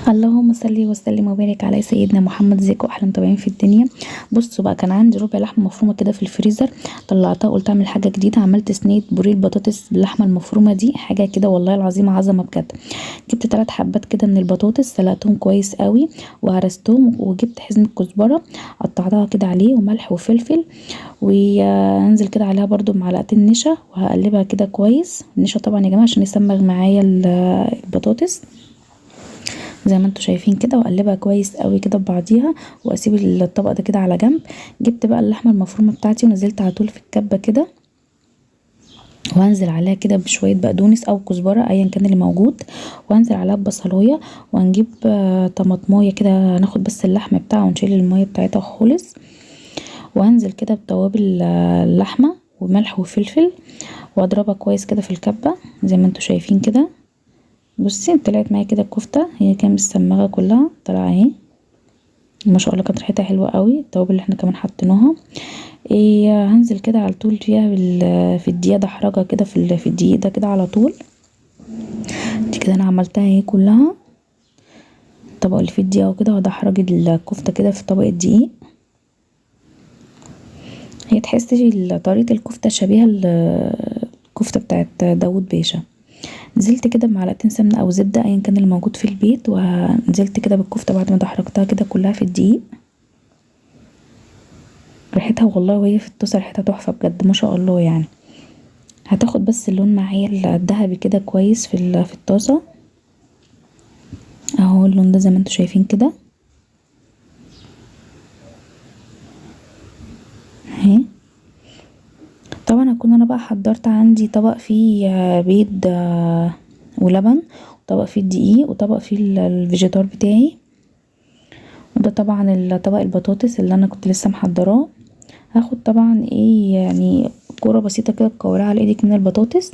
اللهم صل وسلم وبارك على سيدنا محمد. ازيكم احلى متابعين في الدنيا. بصوا بقى، كان عندي ربع لحمه مفرومه كده في الفريزر، طلعتها قلت اعمل حاجه جديده. عملت صينيه بوريه البطاطس باللحمه المفرومه، دي حاجه كده والله العظيم عظمه بجد. جبت 3 حبات كده من البطاطس، سلقتهم كويس قوي وهرستهم، وجبت حزمه كزبره قطعتها كده عليه، وملح وفلفل، وهنزل كده عليها برده بمعلقتين نشا، وهقلبها كده كويس. النشا طبعا يا جماعه عشان يسمغ معايا البطاطس زي ما انتوا شايفين كده، واقلبها كويس قوي كده ببعضيها، واسيب الطبق ده كده على جنب. جبت بقى اللحمه المفرومه بتاعتي ونزلت على طول في الكبه كده، وهنزل عليها كده بشويه بقدونس او كزبره ايا كان اللي موجود، وهنزل عليها ببصلايه، وهنجيب طماطمايه كده، هناخد بس اللحمه بتاعها ونشيل الميه بتاعتها خالص، وهنزل كده بتوابل اللحمه وملح وفلفل، واضربها كويس كده في الكبه زي ما انتوا شايفين كده. بصي طلعت معايا كده الكفته، هي كانت مسمغه كلها طلع اهي ما شاء الله، كانت ريحتها حلوه قوي. التوابل اللي احنا كمان حطيناها هنزل كده على طول فيها في الدقيق ده، احرجها كده في الدقيق ده كده على طول. دي كده انا عملتها اهي كلها، الطبق اللي فيه الدقيق وكده، وهدحرج الكفته كده في طبق الدقيق. هي تحسي طريقه الكفته شبيهه الكفته بتاعت داوود باشا. نزلت كده بمعلقتين سمنه او زبده ايا كان اللي موجود في البيت، ونزلت كده بالكفته بعد ما دحرجتها كده كلها في الدقيق. ريحتها والله وهي في الطاسه ريحتها تحفه بجد ما شاء الله يعني. هتاخد بس اللون معايا الذهبي كده كويس في الطاسه اهو، اللون ده زي ما انتوا شايفين كده اهي. طبعا هكون انا بقى حضرت عندي طبق فيه بيض ولبن، وطبق فيه الدقيق، وطبق فيه الفيجيتار بتاعي، وده طبعا طبق البطاطس اللي انا كنت لسه محضراه. هاخد طبعا يعني كوره بسيطه كده بكورها على ايدك من البطاطس،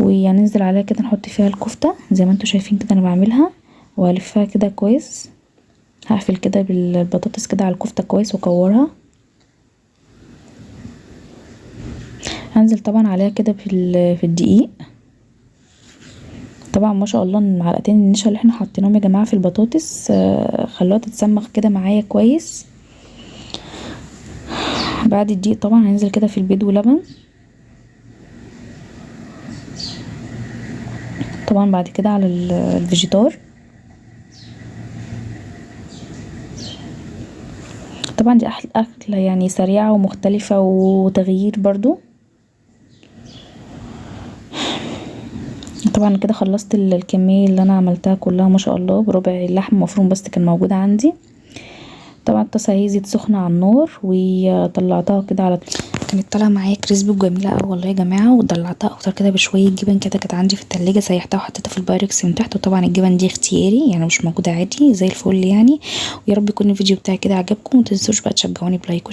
وهننزل عليها كده نحط فيها الكفته زي ما انتوا شايفين كده انا بعملها، وهلفها كده كويس. هقفل كده بالبطاطس كده على الكفته كويس واكورها. هنزل طبعا عليها كده في الدقيق. طبعا ما شاء الله المعلقتين النشا اللي احنا حطيناهم يا جماعه في البطاطس خلوها تتسمخ كده معايا كويس. بعد الدقيق طبعا هننزل كده في البيض ولبن، طبعا بعد كده على الفيجيتار. طبعا دي اكله يعني سريعه ومختلفه وتغيير برضو. طبعا كده خلصت الكميه اللي انا عملتها كلها ما شاء الله، بربع اللحم مفروم بس كان موجود عندي. طبعا الطاسه هي زيت سخنه على النار، وطلعتها كده على كانت طالعه معايا كريسبي وجميله قوي والله يا جماعه. ودلعتها اكتر كده بشويه جبن كده كانت عندي في التلاجة، سيحتها وحطيتها في البايركس من تحت. وطبعا الجبن دي اختياري يعني مش موجوده عادي زي الفل يعني. ويا رب يكون الفيديو بتاعي كده عجبكم، ومتنسوش بقى تشجعوني بلايك